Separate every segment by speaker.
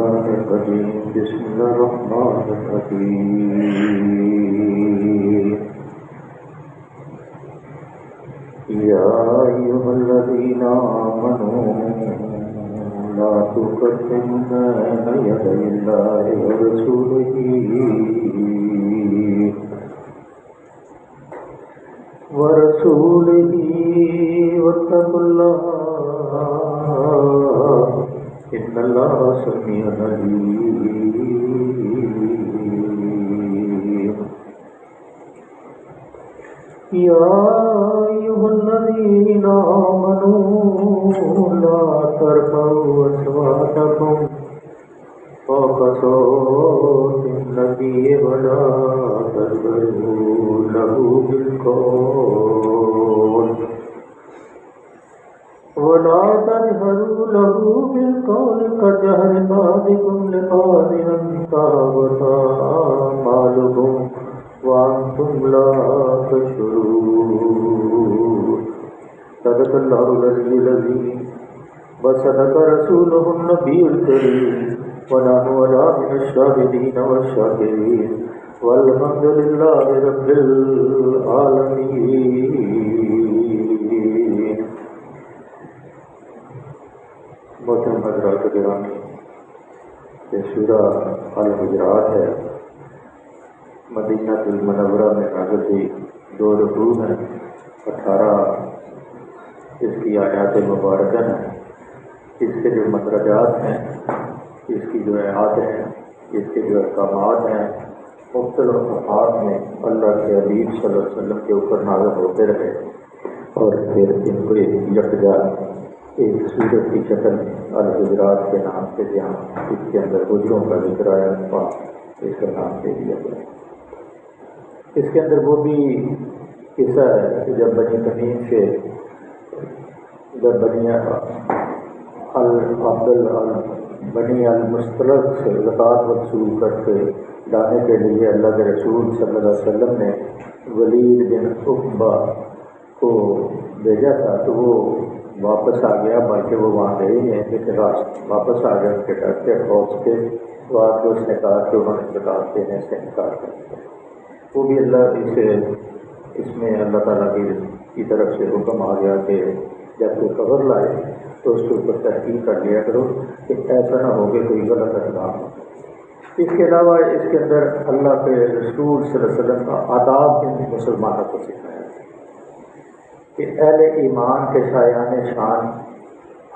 Speaker 1: الشيطان الرجيم بسم الله الرحمن الرحيم يا أيها الذين آمنوا لا تقدموا بين يدي الله ورسوله واتقوا الله إن الله سميع عليم يا أيها الذين آمنوا لا ترفعوا أصواتكم فوق صوت النبي ولا تجهروا له بالقول كجهر بعضكم لبعض أن تهبط أعمالكم وأنتم لا تشعرون صدق الله العلي العظيم وصدق رسوله النبي الكريم ونحن على من الشاهدين والشاكرين والحمد لله رب العالمين. محترم حضرات گرامی، یہ سورہ الحجرات ہے، مدینہ المنورہ میں نازل ہوئی، 2 رکوع ہیں، 18 اس کی آیات مبارکہ ہیں. اس کے جو مدرجات ہیں، اس کی جو آیات ہیں، اس کے جو احکامات ہیں، مختلف اوقات میں اللہ کے حبیب صلی اللہ علیہ وسلم کے اوپر نازل ہوتے رہے اور پھر ان کو یکجا ایک سورت کی شکل میں الحجرات کے نام سے جہاں اس کے اندر حجروں کا ذکر آیا اس کا نام دے دیا گیا. اس کے اندر وہ بھی قصہ ہے کہ جب بنی تمیم سے بنی المستلق سے زکوٰۃ وصول کرتے لانے کے لیے اللہ کے رسول صلی اللہ علیہ وسلم نے ولید بن عقبہ کو بھیجا تھا، تو وہ واپس آ گیا، بلکہ وہ وہاں گئے ہی ہیں لیکن واپس آ گیا ان کے ڈر کے خوف کے بعد اس نے کہا کہ انہوں نے زکوٰۃ دینے سے انکار کر دیا. وہ بھی اللہ سے اس میں اللہ تعالیٰ کی طرف سے حکم آ گیا کہ جب کوئی خبر لائے تو اس کے اوپر تحقیق کر لیا کرو کہ ایسا نہ ہو کہ کوئی غلط اقدام ہو. اس کے علاوہ اس کے اندر اللہ کے رسول صلی اللہ علیہ وسلم کا آداب ان مسلمانوں کو سکھایا کہ اہل ایمان کے شایان شان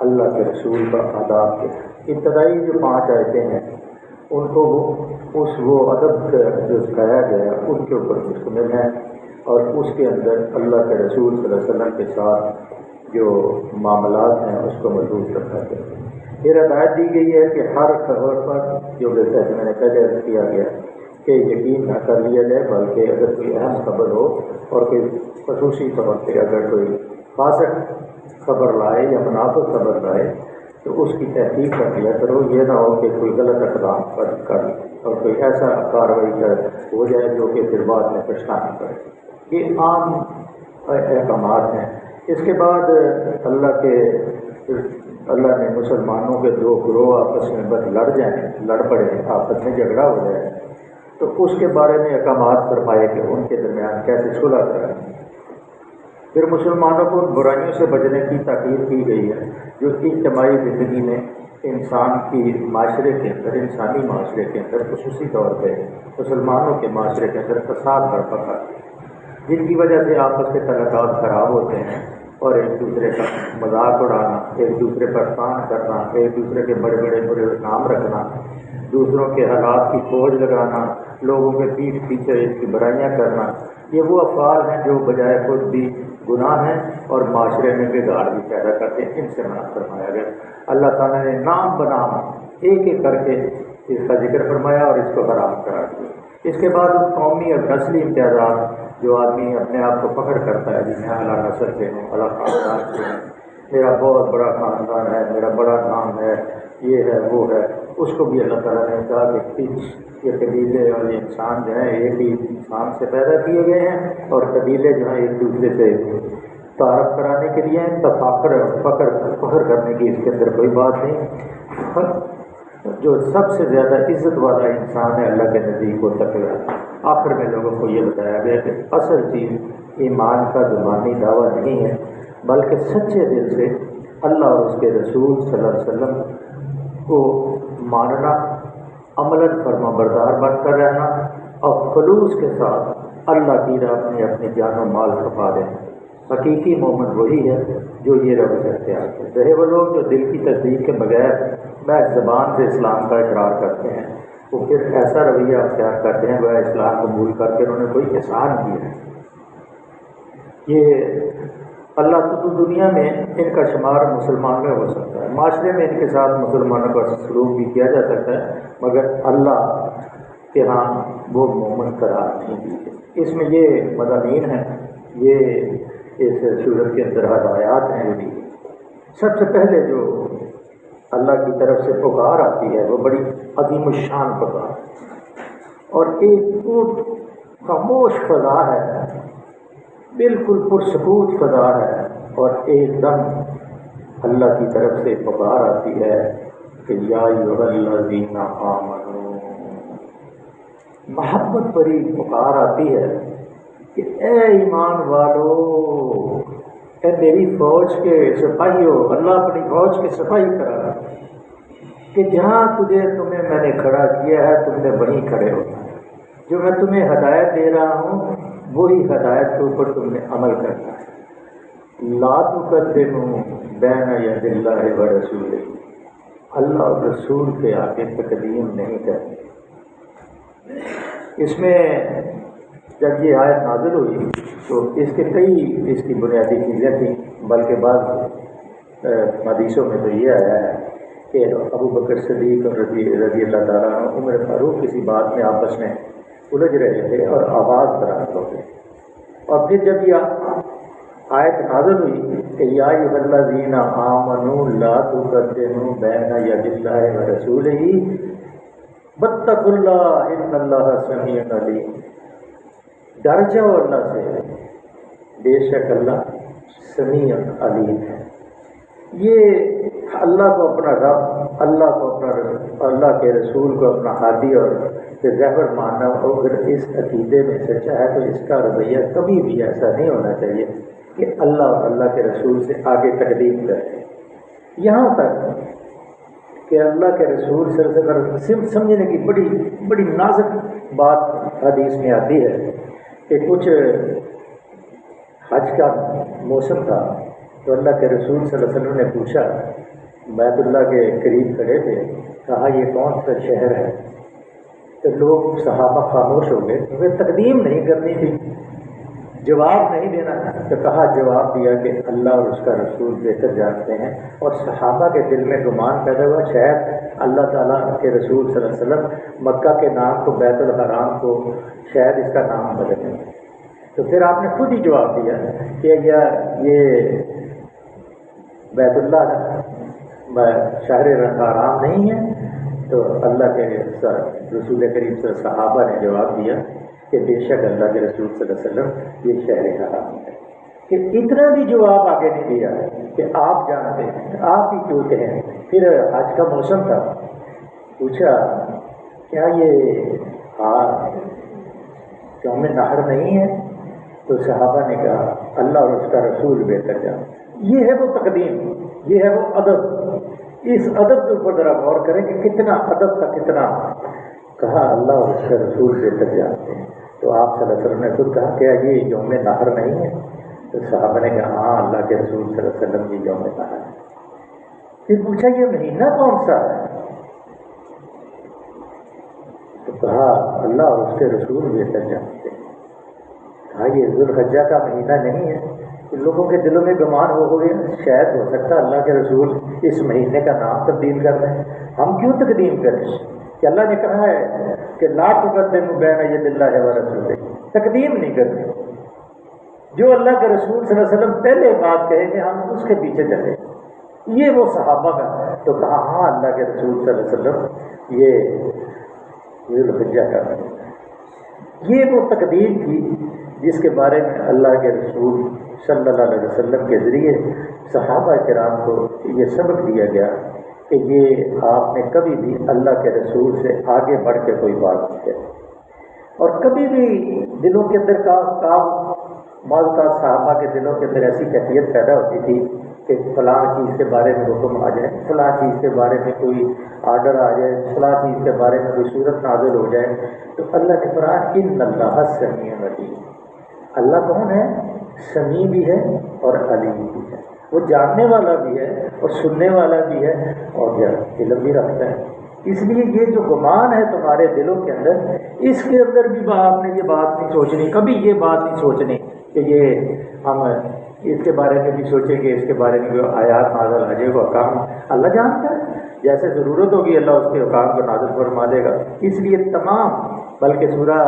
Speaker 1: اللہ کے رسول کا آداب کے ابتدائی جو 5 آیتیں ہیں ان کو وہ ادب جو سکھایا گیا ان کے اوپر مشتمل ہے، اور اس کے اندر اللہ کے رسول صلی اللہ علیہ وسلم کے ساتھ جو معاملات ہیں اس کو محدود رکھا گیا. پھر ہدایت دی گئی ہے کہ ہر خبر پر جو جیسے میں نے پہلے عرض کیا گیا کہ یقین نہ کر لیا جائے، بلکہ اگر کوئی اہم خبر ہو اور کوئی خصوصی طور پہ اگر کوئی فاسق خبر لائے یا منافق خبر لائے تو اس کی تحقیق کر لیا کرو. یہ نہ ہو کہ کوئی غلط اقدام کر اور کوئی ایسا کارروائی ہو جائے جو کہ پھر بعد میں پریشانی کرے. یہ عام احکامات ہیں. اس کے بعد اللہ نے مسلمانوں کے 2 گروہ آپس میں بس لڑ پڑے، آپس میں جھگڑا ہو جائے تو اس کے بارے میں احکامات فرمائے کہ ان کے درمیان کیسے صلح کریں. پھر مسلمانوں کو برائیوں سے بچنے کی تاکید کی گئی ہے جو اجتماعی زندگی میں انسان کی معاشرے کے اندر، انسانی معاشرے کے اندر خصوصی طور پہ مسلمانوں کے معاشرے کے اندر فساد برپا کرتے ہیں، جن کی وجہ سے آپس کے تعلقات خراب ہوتے ہیں اور ایک دوسرے کا مذاق اڑانا، ایک دوسرے پر طعن کرنا، ایک دوسرے کے بڑے برے نام رکھنا، دوسروں کے حالات کی کھوج لگانا، لوگوں کے پیٹھ پیچھے اس کی برائیاں کرنا، یہ وہ افعال ہیں جو بجائے خود بھی گناہ ہیں اور معاشرے میں بگاڑ بھی پیدا کرتے ہیں. ان سے منع فرمایا گیا. اللہ تعالیٰ نے نام بنام ایک کر کے اس کا ذکر فرمایا اور اس کو حرام قرار دیا. اس کے بعد ان قومی اور نسلی امتیازات جو آدمی اپنے آپ کو فخر کرتا ہے جس میں اعلیٰ نسل سے ہوں، اعلیٰ خاندان سے ہوں، میرا بہت بڑا خاندان ہے، میرا بڑا نام ہے، یہ ہے وہ ہے، اس کو بھی اللہ تعالیٰ نے کہا کہ یہ قبیلے اور یہ انسان جو ہیں ایک ہی انسان سے پیدا کیے گئے ہیں اور قبیلے جو ہیں ایک دوسرے سے تعارف کرانے کے لیے فخر کرنے کی اس کے اندر کوئی بات نہیں. جو سب سے زیادہ عزت والا انسان ہے اللہ کے نزدیک وہ تقوی ہے۔ آخر میں لوگوں کو یہ بتایا گیا کہ اصل چیز ایمان کا زبانی دعویٰ نہیں ہے، بلکہ سچے دل سے اللہ اور اس کے رسول صلی اللہ علیہ وسلم کو ماننا، عملاً فرما بردار بن کر رہنا، اور خلوص کے ساتھ اللہ کی راہ میں اپنی جان و مال کھپا دینا۔ حقیقی مومن وہی ہے جو یہ روش اختیار کرتے ہیں۔ وہ لوگ جو دل کی تصدیق کے بغیر محض زبان سے اسلام کا اقرار کرتے ہیں، وہ پھر ایسا رویہ اختیار کرتے ہیں وہ اسلام قبول کر کے انہوں نے کوئی احسان کیا ہے۔ یہ اللہ تو دنیا میں ان کا شمار مسلمان میں ہو سکتا ہے، معاشرے میں ان کے ساتھ مسلمانوں کا سلوک بھی کیا جا سکتا ہے، مگر اللہ کے ہاں وہ مومن قرار نہیں دی۔ اس میں یہ مضامین ہیں، یہ اس صورت کے اندر ہدایات ہیں۔ بھی سب سے پہلے جو اللہ کی طرف سے پکار آتی ہے وہ بڑی عظیم الشان پکار، اور ایک خاموش فضا ہے، بالکل پرسکوت فضا ہے، اور ایک دم اللہ کی طرف سے پکار آتی ہے کہ یا ایھا الذین آمنوا، محبت بھری پکار آتی ہے کہ اے ایمان والو، اے میری فوج کے سپاہیوں، اللہ اپنی فوج کے سپاہی کرا کہ جہاں تمہیں میں نے کھڑا کیا ہے تم نے وہیں کھڑے ہونا ہے، جو میں تمہیں ہدایت دے رہا ہوں وہی ہدایت کے اوپر تم نے عمل کرنا ہے۔ لا تقدموا بین یدی اللہ و رسولہ، اللہ اور رسول کے آگے تقدیم نہیں کرنی۔ اس میں جب یہ آیت نازل ہوئی تو اس کے کئی اس کی بنیادی چیزیں تھیں، بلکہ بعض حدیثوں میں تو یہ آیا ہے کہ ابو بکر صدیق اور رضی اللہ تعالیٰ عنہ، عمر فاروق کسی بات میں آپس میں الجھ رہے تھے اور آواز برآمد ہو گئی، اور پھر جب یہ آیت نازل ہوئی کہ یا ایھا الذین آمنوا لا تقدموا بین یدی اللہ و رسولہ واتقوا اللہ ان اللہ سمیع علیم، ڈر جاؤ اللہ سے، بے شک اللہ سمیع علیم ہے۔ یہ اللہ کو اپنا رب، اللہ کو اپنا اللہ کے رسول کو اپنا ہادی اور رہبر ماننا، اگر اس عقیدے میں سچا ہے تو اس کا رویہ کبھی بھی ایسا نہیں ہونا چاہیے کہ اللہ اور اللہ کے رسول سے آگے تقدیم کرے، یہاں تک کہ اللہ کے رسول صلی اللہ علیہ وسلم سمجھنے کی بڑی نازک بات حدیث میں آتی ہے کہ کچھ حج کا موسم تھا تو اللہ کے رسول صلی اللہ علیہ وسلم نے پوچھا، بیت اللہ کے قریب کھڑے تھے، کہا یہ کون سا شہر ہے؟ تو لوگ صحابہ خاموش ہو گئے، انہیں تقدیم نہیں کرنی تھی، جواب نہیں دینا، تو کہا جواب دیا کہ اللہ اور اس کا رسول بہتر جانتے ہیں، اور صحابہ کے دل میں گمان پیدا ہوا شاید اللہ تعالیٰ کے رسول صلی اللہ علیہ وسلم مکہ کے نام کو بیت الحرام کو شاید اس کا نام بدلیں، تو پھر آپ نے خود ہی جواب دیا کہ یہ بیت اللہ شہر حرام نہیں ہے، تو اللہ کے رسول کریم صلی اللہ علیہ وسلم صحابہ نے جواب دیا کہ بے شک اللہ کے رسول صلی اللہ علیہ وسلم یہ شہر حرام ہے، کہ اتنا بھی جواب آگے نہیں دیا کہ آپ جانتے ہیں، آپ ہی کیوں کہیں۔ پھر حج کا موسم تھا، پوچھا کیا یہ یوم نحر نہیں ہے؟ تو صحابہ نے کہا اللہ اور اس کا رسول بہتر جانتے۔ یہ ہے وہ تقدیم، یہ ہے وہ ادب۔ اس ادب کے اوپر ذرا غور کریں کہ کتنا ادب کا کتنا کہا اللہ اور اس کا رسول بہتر جانتے ہیں۔ تو آپ صلی اللہ علیہ وسلم نے خود کہا کیا یہ یوم نحر نہیں ہے؟ تو صحابہ نے کہا ہاں اللہ کے رسول صلی اللہ علیہ وسلم یہ یوم نحر ہے۔ پھر پوچھا یہ مہینہ کون سا ہے؟ تو کہا اللہ اور اس کے رسول بہتر جانتے ہیں۔ کہا یہ ذوالحجہ کا مہینہ نہیں ہے؟ تو لوگوں کے دلوں میں گمان ہو گیا شاید ہو سکتا اللہ کے رسول اس مہینے کا نام تبدیل کر دیں، ہم کیوں تقدیم کریں کہ اللہ نے کہا ہے کہ لا تقدموا بین یدی اللہ و رسولہ، تقدیم نہیں کرتے، جو اللہ کے رسول صلی اللہ علیہ وسلم پہلے بات کہے کہ ہم اس کے پیچھے چلے، یہ وہ صحابہ کا۔ تو کہا ہاں اللہ کے رسول صلی اللہ علیہ وسلم یہ ذوالحجہ کا مہینہ، یہ وہ تقدیر تھی جس کے بارے میں اللہ کے رسول صلی اللہ علیہ وسلم کے ذریعے صحابہ کرام کو یہ سبق دیا گیا کہ یہ آپ نے کبھی بھی اللہ کے رسول سے آگے بڑھ کے کوئی بات نہیں ہے، اور کبھی بھی دلوں کے اندر بعض کا صحابہ کے دلوں کے اندر ایسی کیفیت پیدا ہوتی تھی کہ فلاں چیز کے بارے میں حکم آ جائے، فلاں چیز کے بارے میں کوئی آرڈر آ جائے، فلاں چیز کے بارے میں کوئی صورت نازل ہو جائے، تو اللہ نے فرمایا ان اللہ سمیع علیم، اللہ کون ہے؟ سمیع بھی ہے اور علیم بھی ہے، وہ جاننے والا بھی ہے اور سننے والا بھی ہے اور علم بھی رکھتا ہے۔ اس لیے یہ جو گمان ہے تمہارے دلوں کے اندر، اس کے اندر بھی آپ نے یہ بات نہیں سوچنی، کبھی یہ بات نہیں سوچنی کہ یہ ہم اس کے بارے میں بھی سوچیں گے، اس کے بارے میں جو آیات نازل آ جائے، وہ احکام اللہ جانتا ہے، جیسے ضرورت ہوگی اللہ اس کے احکام کو نازل فرما دے گا۔ اس لیے تمام، بلکہ سورہ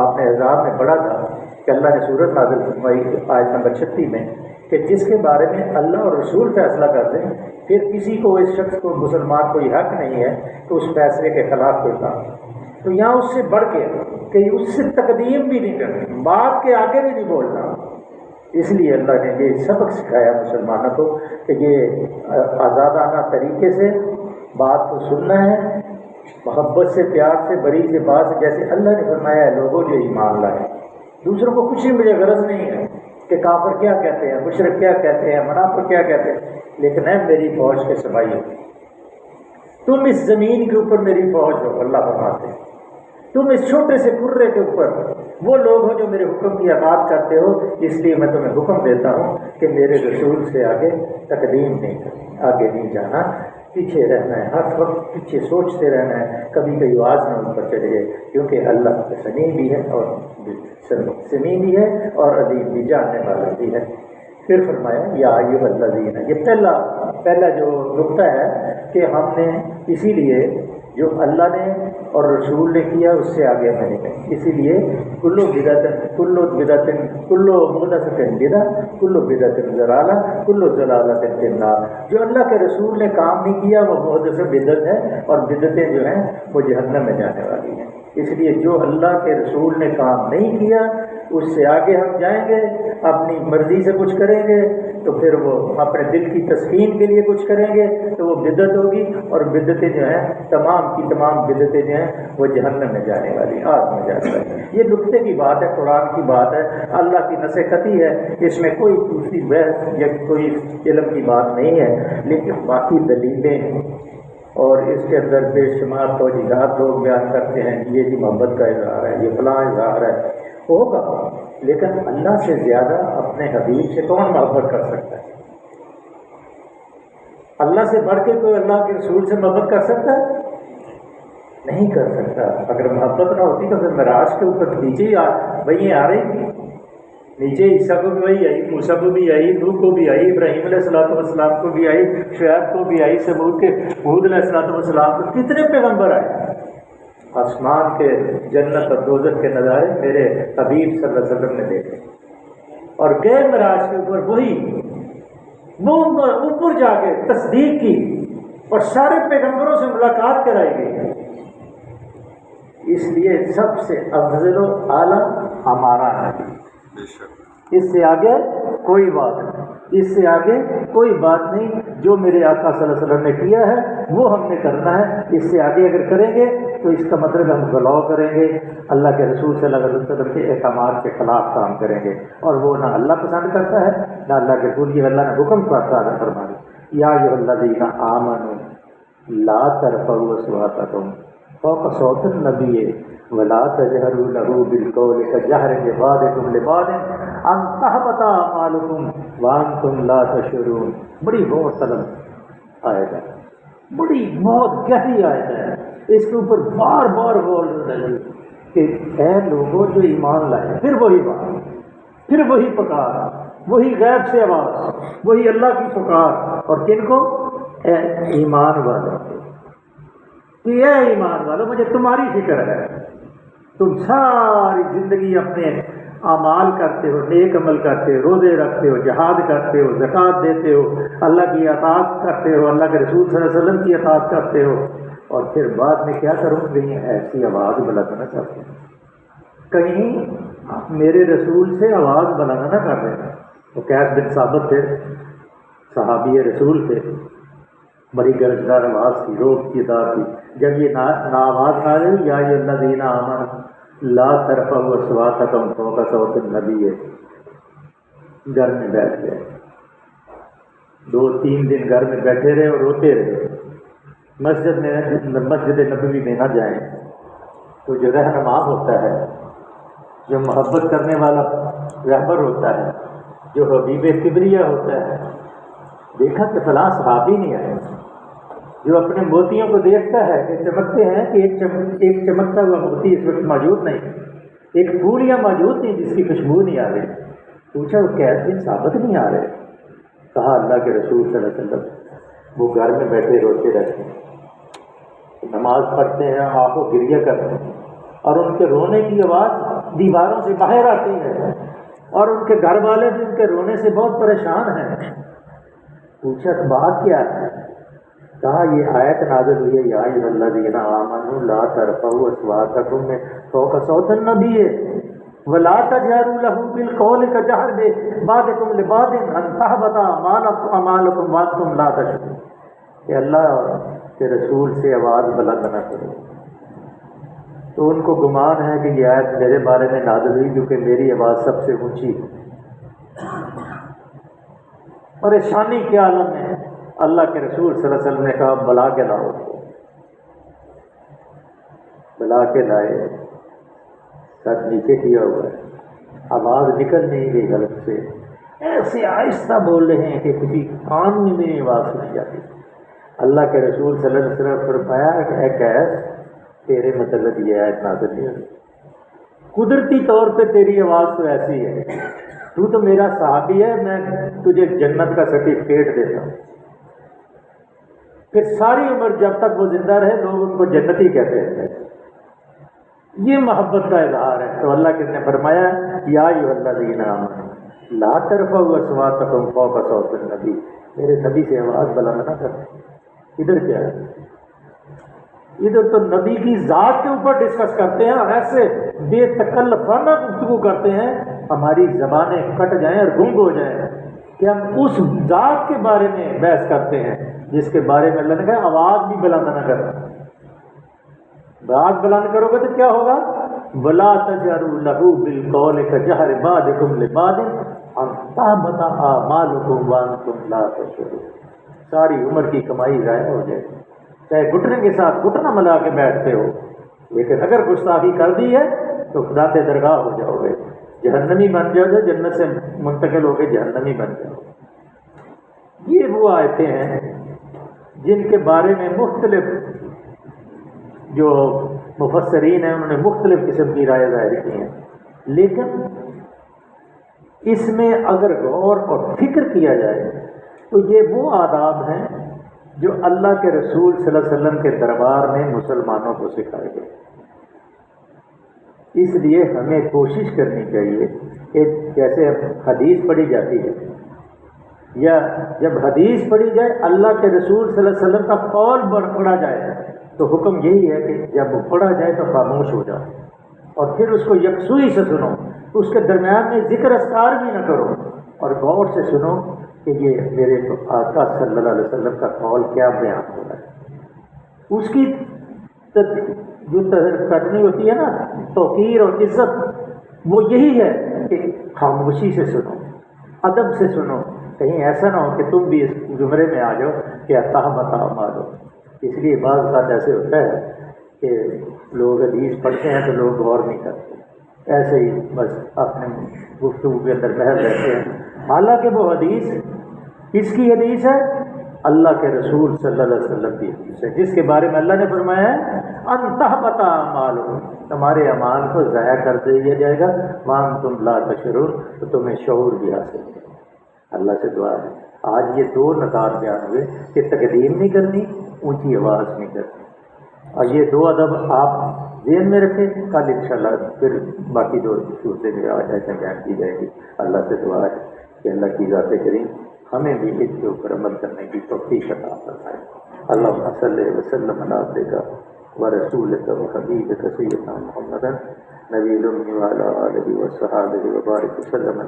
Speaker 1: آپ نے احزاب میں پڑھا تھا کہ اللہ نے سورت نازل فرمائی آیت نمبر 36 میں کہ جس کے بارے میں اللہ اور رسول فیصلہ کر دیں، پھر کسی کو، اس شخص کو، مسلمان کو یہ حق نہیں ہے کہ اس فیصلے کے خلاف کوئی کام، تو یہاں اس سے بڑھ کے کہ اس سے تقدیم بھی نہیں کرنی، بات کے آگے بھی نہیں بولنا۔ اس لیے اللہ نے یہ سبق سکھایا مسلمانوں کو کہ یہ آزادانہ طریقے سے بات کو سننا ہے، محبت سے، پیار سے، بری سے بات سے، جیسے اللہ نے فرمایا ہے لوگوں جو ایمان لائے۔ دوسروں کو کچھ بھی مجھے غرض نہیں ہے کہ کافر کیا کہتے ہیں، مشرک کیا کہتے ہیں، منافق کیا کہتے ہیں، لیکن ہے میری فوج کے سپاہی، تم اس زمین کے اوپر میری فوج ہو، اللہ فرماتے ہیں، تم اس چھوٹے سے کرے کے اوپر وہ لوگ ہو جو میرے حکم کی اطاعت کرتے ہو، اس لیے میں تمہیں حکم دیتا ہوں کہ میرے رسول سے آگے تقدیم نہیں کرنی، آگے نہیں جانا، پیچھے رہنا ہے، ہر وقت پیچھے سوچتے رہنا ہے، کبھی کئی آواز نہ اوپر چلے جائے، کیونکہ اللہ سمیع بھی ہے اور سمیع بھی ہے اور علیم بھی، جاننے والا بھی ہے۔ پھر فرمایا یا ایھا الذین، یہ پہلا جو نقطہ ہے کہ ہم نے اسی لیے جو اللہ نے اور رسول نے کیا اس سے آگے ہمیں نہیں گئے، اسی لیے کل بدعۃ کل بدعۃ ضلالہ کل ضلالۃ فی النار، جو اللہ کے رسول نے کام نہیں کیا وہ محدث بدعت ہے، اور بدعتیں جو ہیں وہ جہنم میں جانے والی ہیں۔ اس لیے جو اللہ کے رسول نے کام نہیں کیا اس سے آگے ہم جائیں گے، اپنی مرضی سے کچھ کریں گے تو پھر وہ اپنے دل کی تسکین کے لیے کچھ کریں گے تو وہ بدعت ہوگی، اور بدعتیں جو ہیں تمام کی تمام بدعتیں جو ہیں وہ جہنم میں جانے والی، آگ میں جانے والی۔ یہ نقطے کی بات ہے، قرآن کی بات ہے، اللہ کی نصیحتی ہے، اس میں کوئی دوسری بحث یا کوئی علم کی بات نہیں ہے، لیکن باقی دلیلیں اور اس کے اندر بے شمار توجیہات لوگ بیان کرتے ہیں، یہ جی محبت کا اظہار ہے، یہ فلاں اظہار ہے، ہوگا، لیکن اللہ سے زیادہ اپنے حبیب سے کون محبت کر سکتا ہے؟ اللہ سے بڑھ کے کوئی اللہ کے رسول سے محبت کر سکتا ہے؟ نہیں کر سکتا۔ اگر محبت نہ ہوتی تو پھر معراج کے اوپر نیچے ہی وہی آ رہی تھی، نیچے عیسیٰ کو بھی وہی آئی، موسیٰ کو بھی آئی، نوح کو بھی آئی، ابراہیم علیہ السلام کو بھی آئی، شعیب کو بھی آئی، ہود علیہ السلام کو، کتنے پیغمبر آئے۔ آسمان کے جنت اور دوزخ کے نظارے میرے حبیب صلی اللہ علیہ وسلم نے دیکھے، اور گئے معراج کے اوپر وہی وہ اوپر جا کے تصدیق کی اور سارے پیغمبروں سے ملاقات کرائی گئی۔ اس لیے سب سے افضل و اعلیٰ ہمارا ہے، اس سے آگے کوئی بات نہیں، اس سے آگے کوئی بات نہیں۔ جو میرے آقا صلی اللہ علیہ وسلم نے کیا ہے وہ ہم نے کرنا ہے، اس سے آگے اگر کریں گے تو اس کا مطلب ہم غلو کریں گے، اللہ کے رسول صلی اللہ علیہ وسلم کے احکامات کے خلاف کام کریں گے، اور وہ نہ اللہ پسند کرتا ہے نہ اللہ کے رسول، یہ اللہ نے حکم کرتا ہے فرمایا یا ایھا الذین آمنوا لا ترفعوا اصواتکم فوق صوت النبی ولا تجهروا له بالقول كجهر بعضكم لبعض ان تحبط اعمالكم وانتم لا تشعرون۔ بڑی بہت طلب آیت ہے، بڑی بہت گہری آیت ہے، اس کے اوپر بار بار بول رہے ہیں کہ اے لوگوں جو ایمان لائے، پھر وہی بات، پھر وہی پکار، وہی غیب سے آواز، وہی اللہ کی پکار، اور کن کو؟ اے ایمان والوں کو، کہ اے ایمان والوں مجھے تمہاری فکر ہے، تم ساری زندگی اپنے اعمال کرتے ہو، نیک عمل کرتے ہو، روزے رکھتے ہو، جہاد کرتے ہو، زکوٰۃ دیتے ہو، اللہ کی اطاعت کرتے ہو، اللہ کے رسول صلی اللہ علیہ وسلم کی اطاعت کرتے ہو، اور پھر بعد میں کیا کرو گے؟ ایسی آواز بلند نہ کرتے، کہیں میرے رسول سے آواز بلند نہ کر دینا۔ وہ قیس بن ثابت تھے، صحابی رسول تھے، بڑی گرجدار آواز تھی، روب کی ادا تھی. جب یہ آواز آ رہی یا الذین آمنوا لا ترفعوا اصواتکم فوق صوت النبی، گھر میں بیٹھ گئے. 2-3 دن گھر میں بیٹھے رہے اور روتے رہے. مسجد نبوی میں نہ جائیں. تو جو رہنما ہوتا ہے، جو محبت کرنے والا رہبر ہوتا ہے، جو حبیب کبریا ہوتا ہے، دیکھا کہ فلاں صحابی نہیں آئے. جو اپنے موتیوں کو دیکھتا ہے کہ چمکتے ہیں کہ ایک چمکتا ہوا موتی اس وقت موجود نہیں، ایک پھول یا موجود نہیں جس کی خوشبو نہیں آ رہی. پوچھا وہ کیسے ثابت نہیں آ رہے؟ کہا اللہ کے رسول صلی اللہ علیہ وسلم وہ گھر میں بیٹھے روتے رہتے ہیں، نماز پڑھتے ہیں، آنکھوں گریہ کرتے ہیں، اور ان کے رونے کی آواز دیواروں سے باہر آتی ہے، اور ان کے گھر والے بھی ان کے رونے سے بہت پریشان ہیں. پوچھا بات کیا ہے؟ کہا یہ آیت نازل ہوئی ہے یا ایھا الذین آمنوا لا ترفعوا اصواتکم فوق صوت النبی ولا تجهروا له بالقول كجهر بعضکم لبعض ان تحبط اعمالکم وانتم لا تشعرون. کہ اللہ کے رسول سے آواز بلند نہ کرو. تو ان کو گمان ہے کہ یہ آیت میرے بارے میں نازل ہوئی کیونکہ میری آواز سب سے اونچی ہے. پریشانی کے عالم میں اللہ کے رسول صلی اللہ علیہ وسلم نے کہا بلا کے لاؤ. بلا کے لائے، سر نیچے کیا ہوا ہے، آواز نکل نہیں رہی حلق سے، ایسے آہستہ بول رہے ہیں کہ کسی کان میں نہیں آواز سنی جاتی. اللہ کے رسول صلی اللہ علیہ وسلم فرمایا کہ اے قیس تیرے متعلق یہ آیت نازل نہیں ہوئی. قدرتی طور پہ تیری آواز تو ایسی ہے، تو تو میرا صحابی ہے، میں تجھے جنت کا سرٹیفکیٹ دیتا ہوں. پھر ساری عمر جب تک وہ زندہ رہے لوگ ان کو جنتی کہتے ہیں. یہ محبت کا اظہار ہے. تو اللہ نے فرمایا یا ایھا الذین آمنوا لا ترفعوا اصواتکم فوق صوت النبی، میرے نبی سے آواز بلند نہ کرو. ادھر کیا ہے؟ ادھر تو نبی کی ذات کے اوپر ڈسکس کرتے ہیں اور ایسے بے تکلفانہ گفتگو کرتے ہیں ہماری زبانیں کٹ جائیں اور گنگ ہو جائیں کہ ہم اس ذات کے بارے میں بحث کرتے ہیں جس کے بارے میں اللہ نے کہا آواز بھی بلند نہ کرنا. آواز بلند کرو گے تو کیا ہوگا؟ وَلَا تَجْهَرُوا لَهُ بِالْقَوْلِ كَجَهْرِ بَعْضِكُمْ لِبَعْضٍ أَن تَحْبَطَ أَعْمَالُكُمْ وَأَنتُمْ لَا تَشْعُرُونَ. ساری عمر کی کمائی ضائع ہو جائے. چاہے گھٹنے کے ساتھ گھٹنا ملا کے بیٹھتے ہو، لیکن اگر گستاخی کر دی ہے تو خدا کے درگاہ ہو جاؤ گے، جہنمی بن جاؤ گے، جنت سے منتقل ہو کے جہنمی بن جاؤ. یہ وہ آیتیں ہیں جن کے بارے میں مختلف جو مفسرین ہیں انہوں نے مختلف قسم کی رائے ظاہر کی ہیں، لیکن اس میں اگر غور اور فکر کیا جائے تو یہ وہ آداب ہیں جو اللہ کے رسول صلی اللہ علیہ وسلم کے دربار میں مسلمانوں کو سکھائے گئے. اس لیے ہمیں کوشش کرنی چاہیے کہ جیسے حدیث پڑھی جاتی ہے یا جب حدیث پڑھی جائے اللہ کے رسول صلی اللہ علیہ وسلم کا قول پڑھا جائے تو حکم یہی ہے کہ جب وہ پڑھا جائے تو خاموش ہو جاؤ اور پھر اس کو یکسوئی سے سنو. اس کے درمیان میں ذکر اذکار بھی نہ کرو اور غور سے سنو کہ یہ میرے آقا صلی اللہ علیہ وسلم کا قول کیا بیان ہو رہا ہے. اس کی جو کرنی ہوتی ہے نا توقیر اور عزت، وہ یہی ہے کہ خاموشی سے سنو، ادب سے سنو. کہیں ایسا نہ ہو کہ تم بھی اس زمرے میں آ جاؤ کہ تحبط اعمالکم. اس لیے بعض بات ایسے ہوتا ہے کہ لوگ حدیث پڑھتے ہیں تو لوگ غور نہیں کرتے، ایسے ہی بس اپنے گفتگو کے اندر بہر رہتے ہیں. حالانکہ وہ حدیث کس کی حدیث ہے؟ اللہ کے رسول صلی اللہ علیہ وسلم کی حدیث ہے، جس کے بارے میں اللہ نے فرمایا ہے ان تحبط اعمالکم، تمہارے اعمال کو ضائع کر دیا جائے گا، وانتم لا تشعرون، تو تمہیں شعور بھی حاصل ہے. اللہ سے دعا ہے آج یہ 2 نکات بیان ہوئے کہ تقدیم نہیں کرنی، اونچی آواز نہیں کرنی، اور یہ 2 ادب آپ ذہن میں رکھیں. کل انشاءاللہ پھر باقی 2 صورتیں جو آیتیں بیان کی جائیں گی. اللہ سے دعا ہے کہ اللہ کی ذات کریم ہمیں بھی اس کے اوپر عمل کرنے کی توفیق عطا فرمائے. اللہم صلی وسلم علی عبدک ورسولک وحبیبک سیدنا محمد نبی الأمی وعلی آلہ وصحبہ وبارک وسلم.